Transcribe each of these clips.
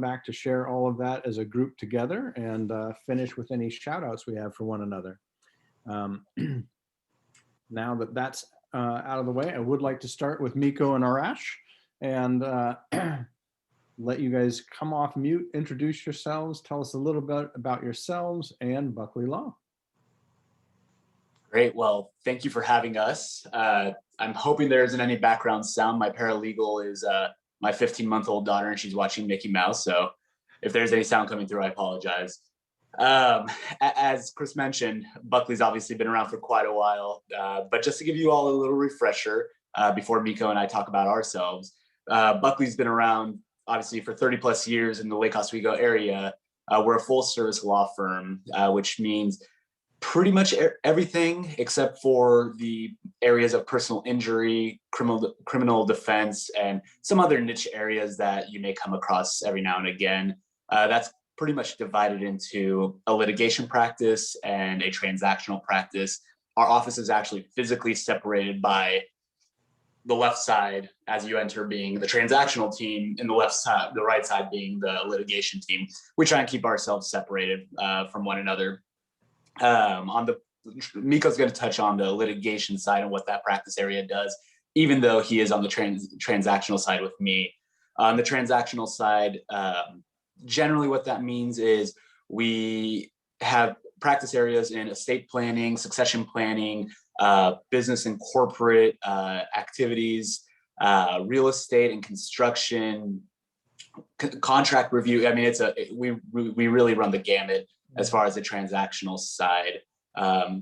back to share all of that as a group together and finish with any shout outs we have for one another. Now that that's out of the way, I would like to start with Miko and Arash and let you guys come off mute, introduce yourselves, tell us a little bit about yourselves and Buckley Law. Great. Well, thank you for having us. I'm hoping there isn't any background sound. My paralegal is my 15-month-old daughter, and she's watching Mickey Mouse. So if there's any sound coming through, I apologize. As Chris mentioned, Buckley's obviously been around for quite a while. But just to give you all a little refresher before Miko and I talk about ourselves, Buckley's been around obviously for 30 plus years in the Lake Oswego area. We're a full service law firm, which means pretty much everything except for the areas of personal injury, criminal defense, and some other niche areas that you may come across every now and again. That's pretty much divided into a litigation practice and a transactional practice. Our office is actually physically separated by the left side as you enter being the transactional team, and the left side, the right side being the litigation team. We try and keep ourselves separated from one another. Miko's going to touch on the litigation side and what that practice area does, even though he is on the transactional side with me. On the transactional side, generally what that means is we have practice areas in estate planning, succession planning, business and corporate activities, real estate and construction, contract review. I mean, we really run the gamut as far as the transactional side.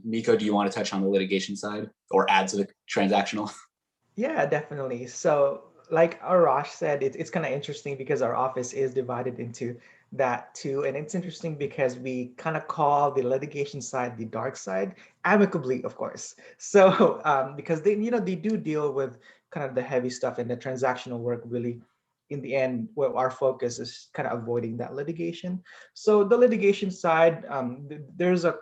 Miko, do you want to touch on the litigation side or add to the transactional? Yeah, definitely. So like Arash said, it's kind of interesting because our office is divided into that too. And it's interesting because we kind of call the litigation side the dark side, amicably, of course. So because they do deal with kind of the heavy stuff, and the transactional work really, in the end, well, our focus is kind of avoiding that litigation. So the litigation side, there's a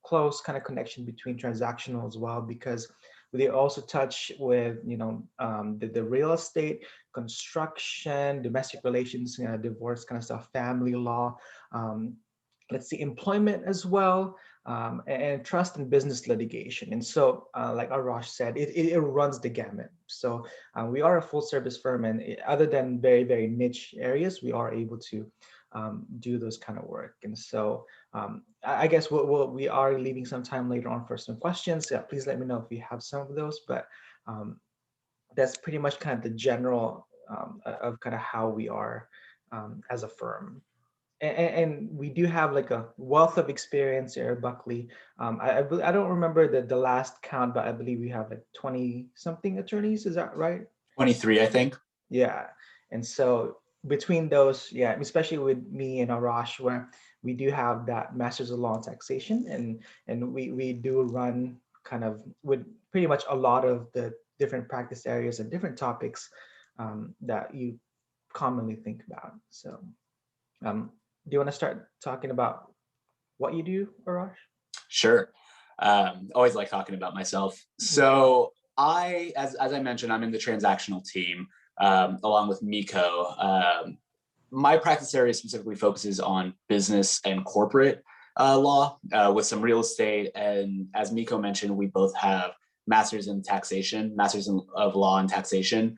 close kind of connection between transactional as well, because they also touch with, the real estate, construction, domestic relations, divorce kind of stuff, family law, let's see, employment as well, and trust and business litigation. And so, like Arash said, it runs the gamut. So we are a full service firm, and other than very, very niche areas, we are able to do those kind of work. And so I guess we are leaving some time later on for some questions. Yeah, please let me know if you have some of those, but that's pretty much kind of the general of kind of how we are as a firm. And we do have like a wealth of experience here at Buckley. I don't remember the last count, but I believe we have like 20 something attorneys. Is that right? 23, I think. Yeah. And so between those, yeah, especially with me and Arash, where we do have that Masters of Law and Taxation, and we do run kind of with pretty much a lot of the different practice areas and different topics that you commonly think about. So do you want to start talking about what you do, Arash? Sure. Always like talking about myself. So as I mentioned, I'm in the transactional team along with Miko. My practice area specifically focuses on business and corporate law with some real estate. And as Miko mentioned, we both have masters in taxation, masters of law and taxation.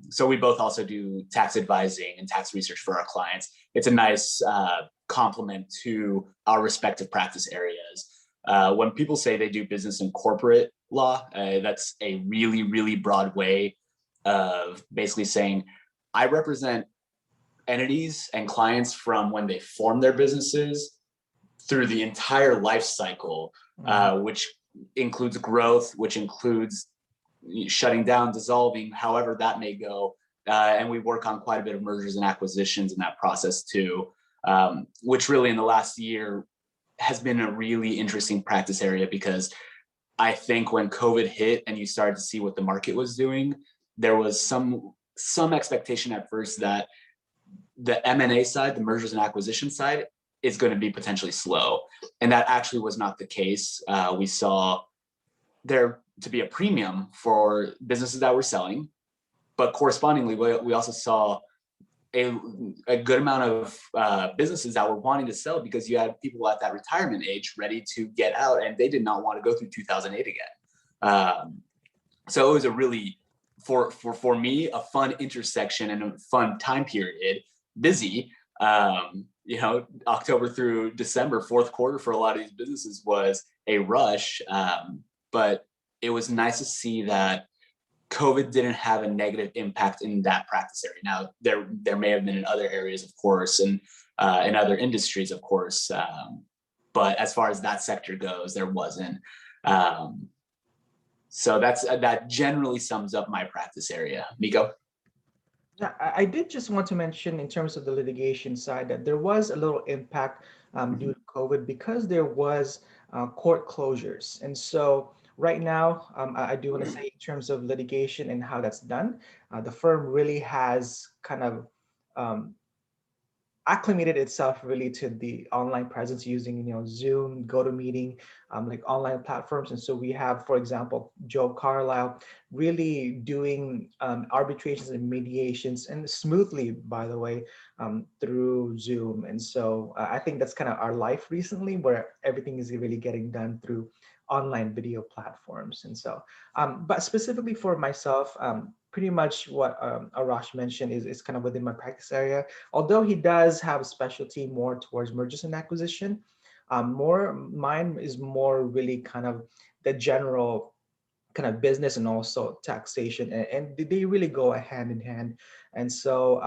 So we both also do tax advising and tax research for our clients. It's a nice complement to our respective practice areas. When people say they do business and corporate law, that's a really, really broad way of basically saying, I represent entities and clients from when they form their businesses through the entire life cycle, which includes growth, which includes shutting down, dissolving, however that may go. And we work on quite a bit of mergers and acquisitions in that process too, which really in the last year has been a really interesting practice area, because I think when COVID hit and you started to see what the market was doing, there was some expectation at first that the M&A side, the mergers and acquisition side, is going to be potentially slow. And that actually was not the case. We saw there to be a premium for businesses that were selling, but correspondingly, we also saw a good amount of businesses that were wanting to sell because you had people at that retirement age ready to get out, and they did not want to go through 2008 again. So it was a really, for me, a fun intersection and a fun time period, busy. October through December, fourth quarter for a lot of these businesses was a rush. But it was nice to see that COVID didn't have a negative impact in that practice area. Now, there may have been in other areas, of course, and in other industries, of course. But as far as that sector goes, there wasn't. So that generally sums up my practice area. Miko? Yeah, I did just want to mention in terms of the litigation side that there was a little impact due to COVID because there was court closures. And so right now, I do want to say in terms of litigation and how that's done, the firm really has kind of acclimated itself really to the online presence using Zoom, GoToMeeting, like online platforms. And so we have, for example, Joe Carlisle really doing arbitrations and mediations, and smoothly, by the way, through Zoom. And so I think that's kind of our life recently, where everything is really getting done through online video platforms. And so but specifically for myself, pretty much what Arash mentioned is kind of within my practice area. Although he does have a specialty more towards mergers and acquisition, mine is more really kind of the general kind of business and also taxation, and they really go hand in hand. And so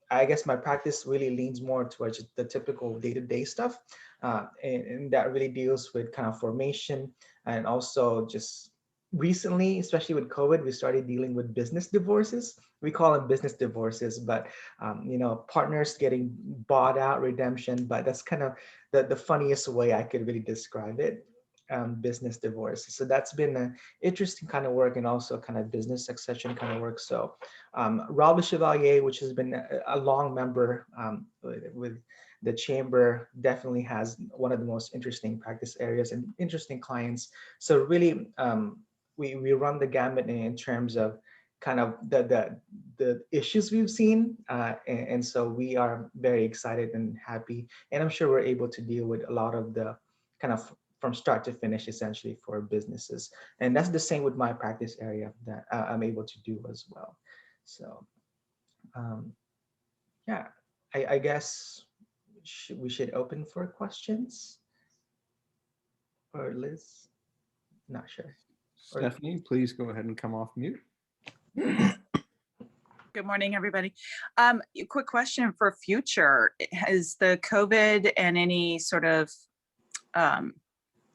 I guess my practice really leans more towards the typical day-to-day stuff, and that really deals with kind of formation, and also just recently, especially with COVID, we started dealing with business divorces. We call them business divorces, but partners getting bought out, redemption. But that's kind of the funniest way I could really describe it. Business divorce. So that's been an interesting kind of work, and also kind of business succession kind of work. So Rob Le Chevalier, which has been a long member with the chamber, definitely has one of the most interesting practice areas and interesting clients. So really, we run the gamut in terms of kind of the issues we've seen, and so we are very excited and happy, and I'm sure we're able to deal with a lot of the kind of from start to finish, essentially, for businesses. And that's the same with my practice area that I'm able to do as well. So yeah, I guess we should open for questions. Or Liz? Not sure. Stephanie, please go ahead and come off mute. Good morning, everybody. Quick question for future. Is the COVID and any sort of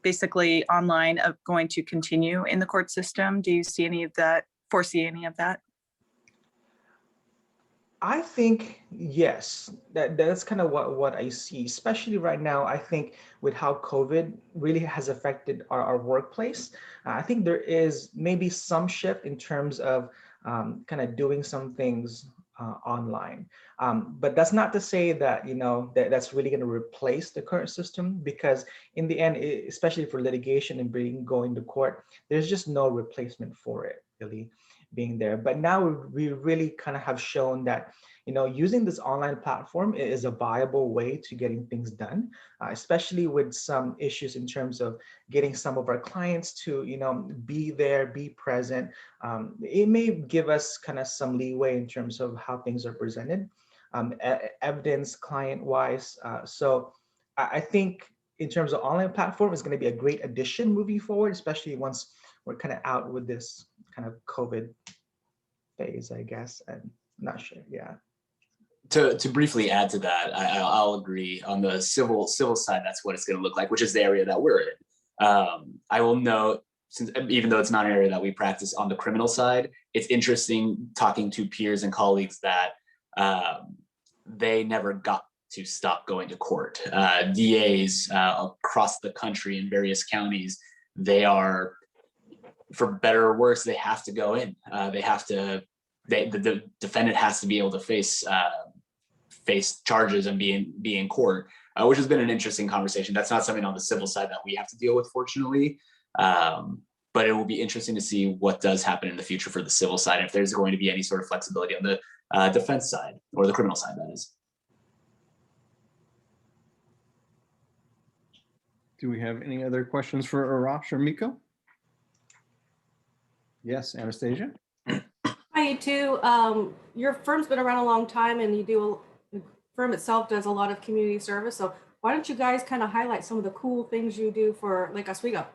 basically online going to continue in the court system? Do you see any of that, foresee any of that? I think yes, that's kind of what I see, especially right now. I think with how COVID really has affected our workplace, I think there is maybe some shift in terms of kind of doing some things online. But that's not to say that, that's really going to replace the current system, because in the end, especially for litigation and going to court, there's just no replacement for it really being there. But now we really kind of have shown that, using this online platform is a viable way to getting things done, especially with some issues in terms of getting some of our clients to, be there, be present. It may give us kind of some leeway in terms of how things are presented, evidence client-wise. So I think in terms of online platform is going to be a great addition moving forward, especially once we're kind of out with this kind of COVID phase, I guess. I'm not sure. Yeah. To briefly add to that, I'll agree on the civil side. That's what it's going to look like, which is the area that we're in. I will note, since even though it's not an area that we practice on the criminal side, it's interesting talking to peers and colleagues that they never got to stop going to court. DAs across the country in various counties, they are, for better or worse, they have to go in. The defendant has to be able to face charges and be in court, which has been an interesting conversation. That's not something on the civil side that we have to deal with, fortunately. But it will be interesting to see what does happen in the future for the civil side, if there's going to be any sort of flexibility on the defense side, or the criminal side, that is. Do we have any other questions for Arash or Miko? Yes, Anastasia? Hi, you two. Your firm's been around a long time, and the firm itself does a lot of community service. So why don't you guys kind of highlight some of the cool things you do for Lake Oswego?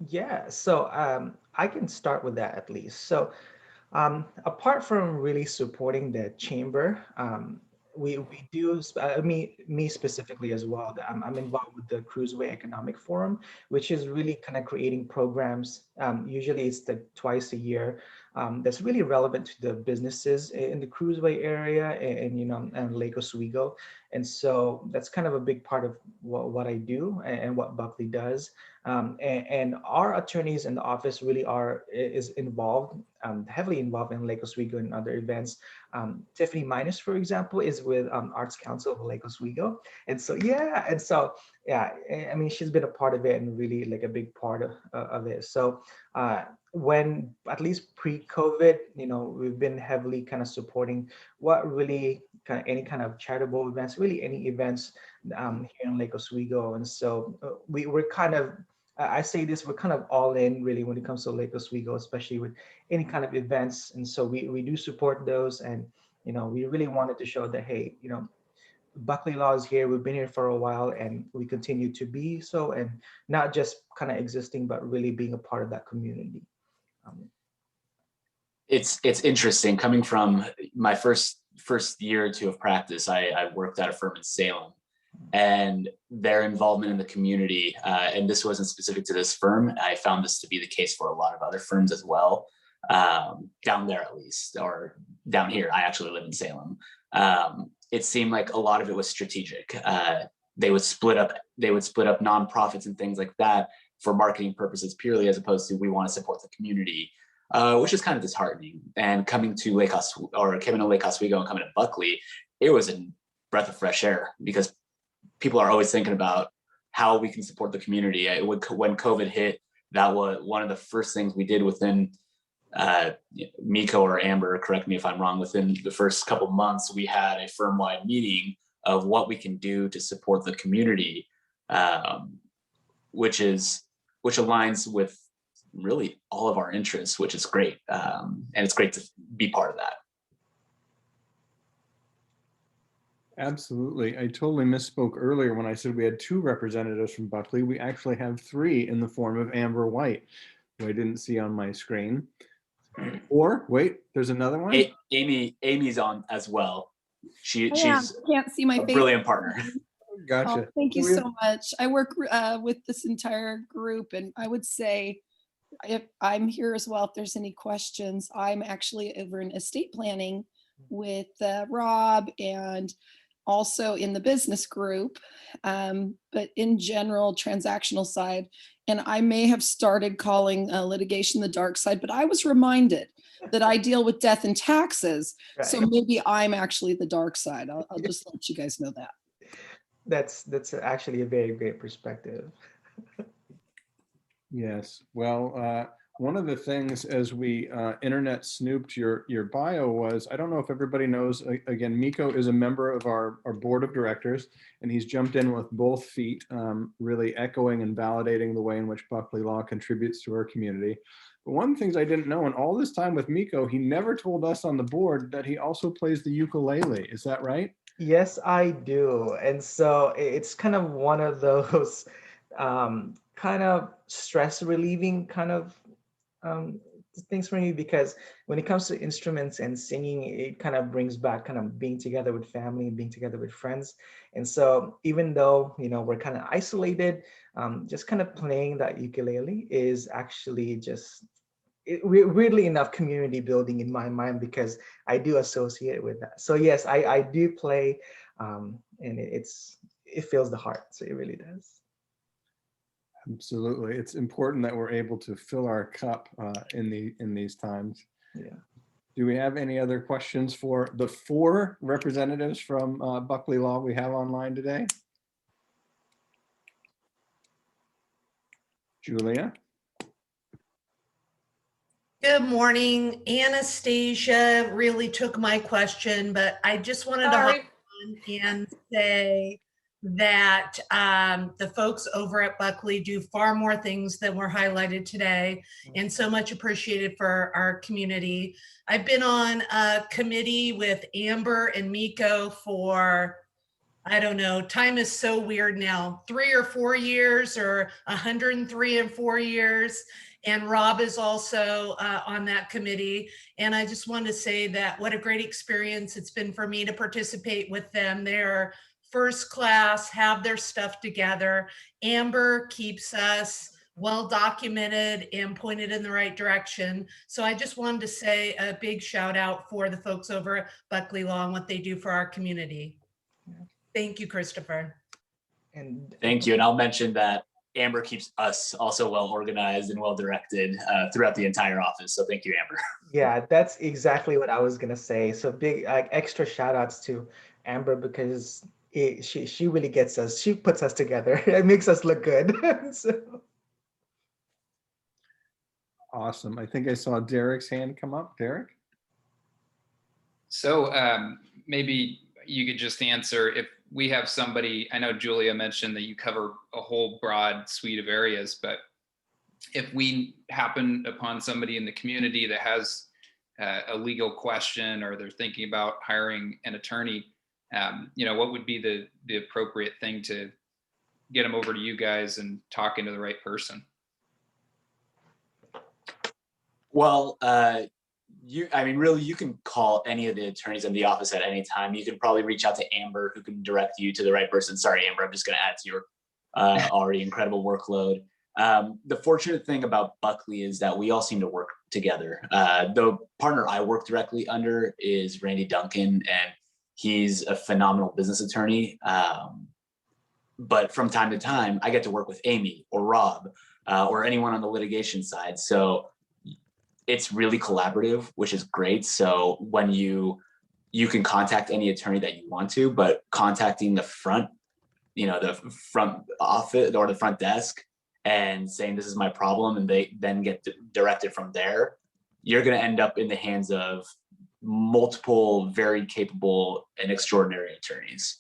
Yeah, so I can start with that at least. So apart from really supporting the chamber, we do, me specifically as well, I'm involved with the Cruiseway Economic Forum, which is really kind of creating programs. Usually it's twice a year, that's really relevant to the businesses in the Cruiseway area and Lake Oswego. And so that's kind of a big part of what I do and what Buckley does. And our attorneys in the office really is involved, heavily involved in Lake Oswego and other events. Tiffany Minus, for example, is with Arts Council of Lake Oswego. And so, I mean, she's been a part of it and really like a big part of it. So when, at least pre-COVID, we've been heavily kind of supporting what really kind of any kind of charitable events, really any events here in Lake Oswego. And so we're kind of, I say this, we're kind of all in really when it comes to Lake Oswego, especially with any kind of events. And so we do support those. And, we really wanted to show that, hey, Buckley Law is here. We've been here for a while and we continue to be so, and not just kind of existing, but really being a part of that community. It's interesting coming from my first year or two of practice. I worked at a firm in Salem, and their involvement in the community, and this wasn't specific to this firm. I found this to be the case for a lot of other firms as well, down there at least, or down here. I actually live in Salem. It seemed like a lot of it was strategic. They would split up nonprofits and things like that for marketing purposes purely, as opposed to we want to support the community, which is kind of disheartening. And coming to Lake Oswego and coming to Buckley, it was a breath of fresh air because people are always thinking about how we can support the community. When COVID hit, that was one of the first things we did within Miko or Amber, correct me if I'm wrong, within the first couple months, we had a firm-wide meeting of what we can do to support the community, which aligns with really all of our interests, which is great. And it's great to be part of that. Absolutely. I totally misspoke earlier when I said we had 2 representatives from Buckley. We actually have 3 in the form of Amber White, who I didn't see on my screen. Or wait, there's another one. Amy's on as well. She's can't see my a face. brilliant partner. Gotcha. Oh, thank you so much. I work with this entire group, and I would say if I'm here as well, if there's any questions, I'm actually over in estate planning with Rob, and also in the business group, but in general, transactional side. And I may have started calling litigation the dark side, but I was reminded that I deal with death and taxes. Right. So maybe I'm actually the dark side. I'll just let you guys know that. That's actually a very great perspective. Yes. Well, one of the things as we internet snooped your bio was, I don't know if everybody knows, again, Miko is a member of our board of directors, and he's jumped in with both feet, really echoing and validating the way in which Buckley Law contributes to our community. But one of the things I didn't know, in all this time with Miko, he never told us on the board that he also plays the ukulele. Is that right? Yes, I do. And so it's kind of one of those kind of stress relieving kind of things for me, because when it comes to instruments and singing, it kind of brings back kind of being together with family and being together with friends. And so even though, we're kind of isolated, just kind of playing that ukulele is actually just, weirdly enough, community building in my mind, because I do associate with that. So yes, I do play, and it fills the heart. So it really does. Absolutely. It's important that we're able to fill our cup in these times. Yeah. Do we have any other questions for the 4 representatives from Buckley Law we have online today? Julia? Good morning. Anastasia really took my question, but I just wanted to hop Sorry. on and say that the folks over at Buckley do far more things than were highlighted today, and so much appreciated for our community. I've been on a committee with Amber and Miko for, I don't know, time is so weird now, 3 or 4 years, or 103 and 4 years. And Rob is also on that committee. And I just wanted to say that what a great experience it's been for me to participate with them. They're first class, have their stuff together. Amber keeps us well documented and pointed in the right direction. So I just wanted to say a big shout out for the folks over at Buckley Law and what they do for our community. Thank you, Christopher. And Thank you. And I'll mention that Amber keeps us also well organized and well directed throughout the entire office. So thank you, Amber. yeah, that's exactly what I was gonna say. So big extra shout outs to Amber because she really gets us, she puts us together. It makes us look good. So, Awesome. I think I saw Derek's hand come up. Derek? So maybe you could just answer if we have somebody, I know Julia mentioned that you cover a whole broad suite of areas, but if we happen upon somebody in the community that has a legal question or they're thinking about hiring an attorney, what would be the appropriate thing to get them over to you guys and talking to the right person? Well, really, you can call any of the attorneys in the office at any time. You can probably reach out to Amber, who can direct you to the right person. Sorry, Amber, I'm just going to add to your already incredible workload. The fortunate thing about Buckley is that we all seem to work together. The partner I work directly under is Randy Duncan, and he's a phenomenal business attorney. But from time to time, I get to work with Amy or Rob or anyone on the litigation side. So it's really collaborative, which is great. So when you can contact any attorney that you want to, but contacting the front office or the front desk and saying, this is my problem, and they then get directed from there, you're going to end up in the hands of multiple, very capable and extraordinary attorneys.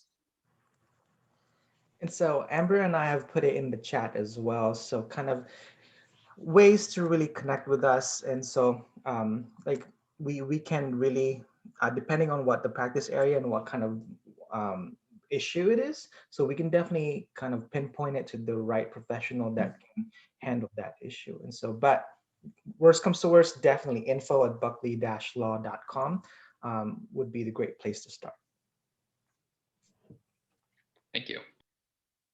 and so Amber and I have put it in the chat as well. So kind of ways to really connect with us. And so like we can really, depending on what the practice area and what kind of issue it is, so we can definitely kind of pinpoint it to the right professional that can handle that issue. And so, but worst comes to worst, definitely info@buckley-law.com would be the great place to start. Thank you.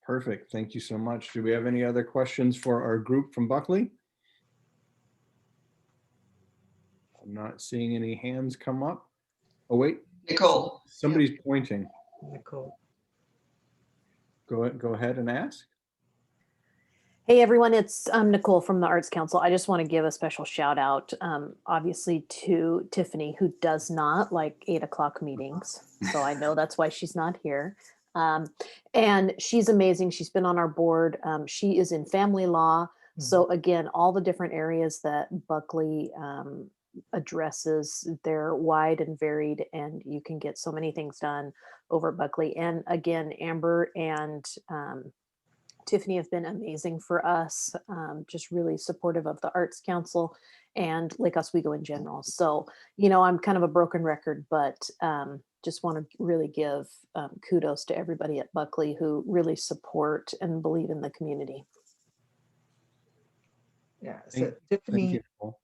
Perfect. Thank you so much. Do we have any other questions for our group from Buckley? I'm not seeing any hands come up. Oh, wait. Nicole. Somebody's pointing. Nicole. Go ahead and ask. Hey everyone, it's Nicole from the Arts Council. I just want to give a special shout out, obviously, to Tiffany, who does not like 8 o'clock meetings. So I know that's why she's not here. And she's amazing. She's been on our board. She is in family law. So again, all the different areas that Buckley addresses, they're wide and varied, and you can get so many things done over at Buckley. And again, Amber and Tiffany have been amazing for us, just really supportive of the Arts Council and Lake Oswego in general. So, I'm kind of a broken record, but just want to really give kudos to everybody at Buckley who really support and believe in the community. Yeah, so Tiffany. Thank you, Nicole.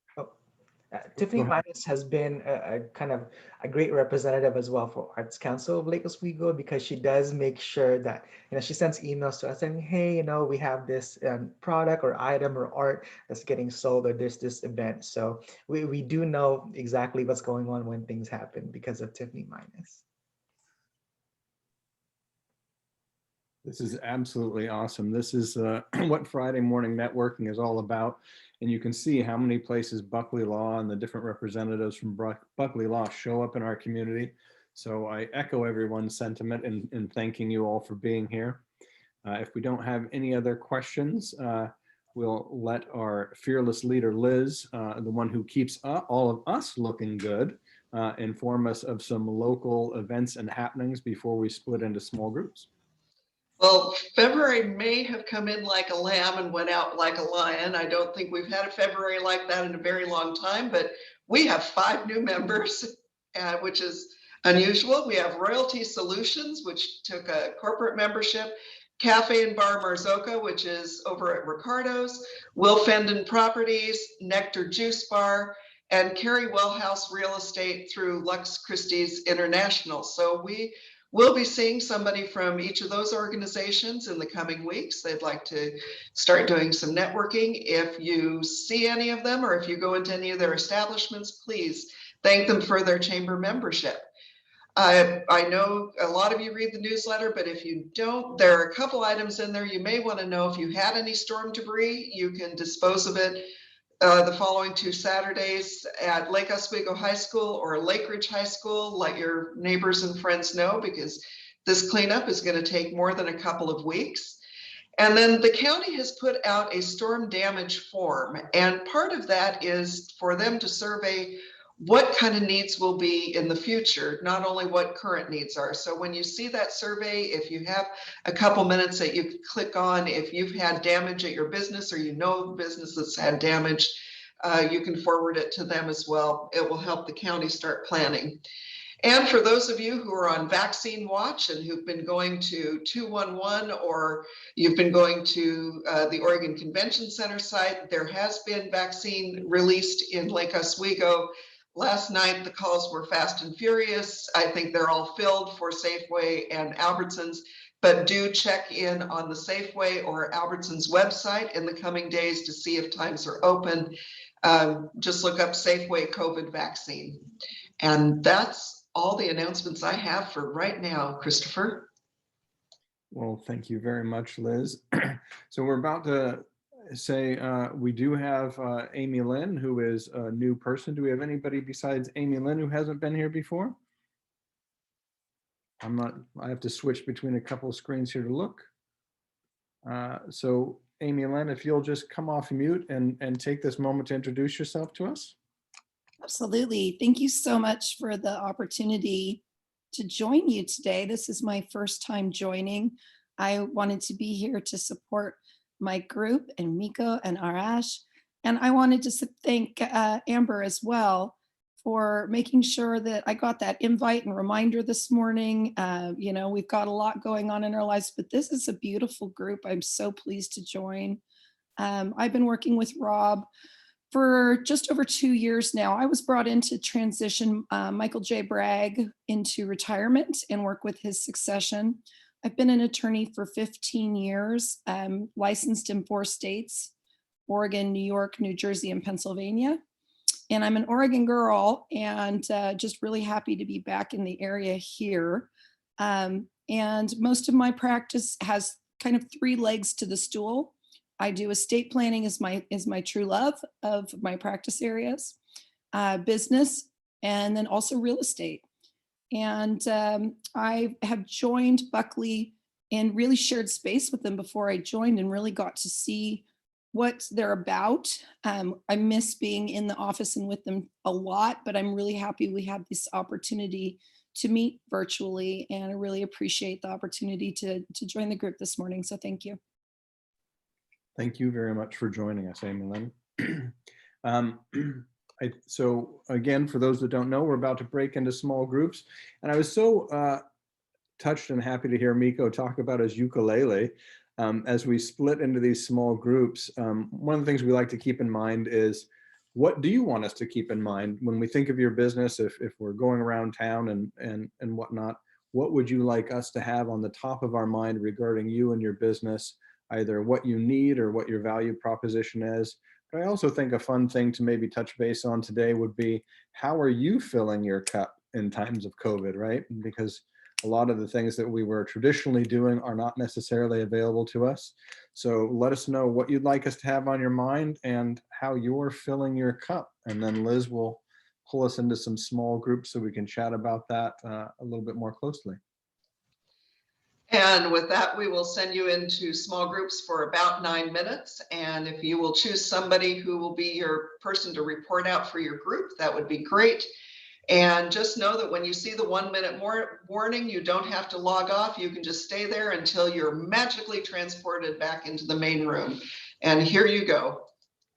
Tiffany Go ahead. Midas has been a kind of a great representative as well for Arts Council of Lake Oswego, because she does make sure that, she sends emails to us saying, hey, we have this product or item or art that's getting sold, or there's this event. So we do know exactly what's going on when things happen because of Tiffany Midas. This is absolutely awesome. This is what Friday morning networking is all about. And you can see how many places Buckley Law and the different representatives from Buckley Law show up in our community. So I echo everyone's sentiment in thanking you all for being here. If we don't have any other questions, we'll let our fearless leader, Liz, the one who keeps all of us looking good, inform us of some local events and happenings before we split into small groups. Well, February may have come in like a lamb and went out like a lion. I don't think we've had a February like that in a very long time, but we have 5 new members, which is unusual. We have Royalty Solutions, which took a corporate membership, Cafe and Bar Marzoka, which is over at Ricardo's, Will Fendon Properties, Nectar Juice Bar, and Carrie Wellhouse Real Estate through Lux Christie's International. So we will be seeing somebody from each of those organizations in the coming weeks. They'd like to start doing some networking. If you see any of them or if you go into any of their establishments, please thank them for their chamber membership. I know a lot of you read the newsletter, but if you don't, there are a couple items in there you may want to know. If you had any storm debris, you can dispose of it the following 2 Saturdays at Lake Oswego High School or Lake Ridge High School. Let your neighbors and friends know, because this cleanup is going to take more than a couple of weeks. And then the county has put out a storm damage form, and part of that is for them to survey what kind of needs will be in the future, not only what current needs are. So when you see that survey, if you have a couple minutes that you can click on, if you've had damage at your business or you know of a business that's had damage, you can forward it to them as well. It will help the county start planning. And for those of you who are on vaccine watch and who've been going to 211 or you've been going to the Oregon Convention Center site, there has been vaccine released in Lake Oswego. Last night, the calls were fast and furious. I think they're all filled for Safeway and Albertsons, but do check in on the Safeway or Albertsons website in the coming days to see if times are open. Just look up Safeway COVID vaccine. And that's all the announcements I have for right now, Christopher. Well, thank you very much, Liz. So we're about to say we do have Amy Lynn, who is a new person. Do we have anybody besides Amy Lynn who hasn't been here before? I have to switch between a couple of screens here to look. So Amy Lynn, if you'll just come off mute and take this moment to introduce yourself to us. Absolutely. Thank you so much for the opportunity to join you today. This is my first time joining. I wanted to be here to support my group and Miko and Arash. And I wanted to thank Amber as well for making sure that I got that invite and reminder this morning. You know, we've got a lot going on in our lives, but this is a beautiful group. I'm so pleased to join. I've been working with Rob for just over 2 years now. I was brought in to transition Michael J. Bragg into retirement and work with his succession. I've been an attorney for 15 years, licensed in 4 states, Oregon, New York, New Jersey, and Pennsylvania. And I'm an Oregon girl and just really happy to be back in the area here. And most of my practice has kind of 3 legs to the stool. I do estate planning is my true love of my practice areas, business, and then also real estate. And I have joined Buckley and really shared space with them before I joined and really got to see what they're about. I miss being in the office and with them a lot, but I'm really happy we have this opportunity to meet virtually. And I really appreciate the opportunity to join the group this morning. So thank you. Thank you very much for joining us, Amy Lynn. So again, for those that don't know, we're about to break into small groups. And I was so touched and happy to hear Miko talk about his ukulele. As we split into these small groups, one of the things we like to keep in mind is, what do you want us to keep in mind when we think of your business? If we're going around town and whatnot, what would you like us to have on the top of our mind regarding you and your business, either what you need or what your value proposition is? But I also think a fun thing to maybe touch base on today would be, how are you filling your cup in times of COVID, right? Because a lot of the things that we were traditionally doing are not necessarily available to us. So let us know what you'd like us to have on your mind and how you're filling your cup. And then Liz will pull us into some small groups so we can chat about that a little bit more closely. And with that, we will send you into small groups for about 9 minutes. And if you will choose somebody who will be your person to report out for your group, that would be great. And just know that when you see the 1 minute more warning, you don't have to log off. You can just stay there until you're magically transported back into the main room. And here you go.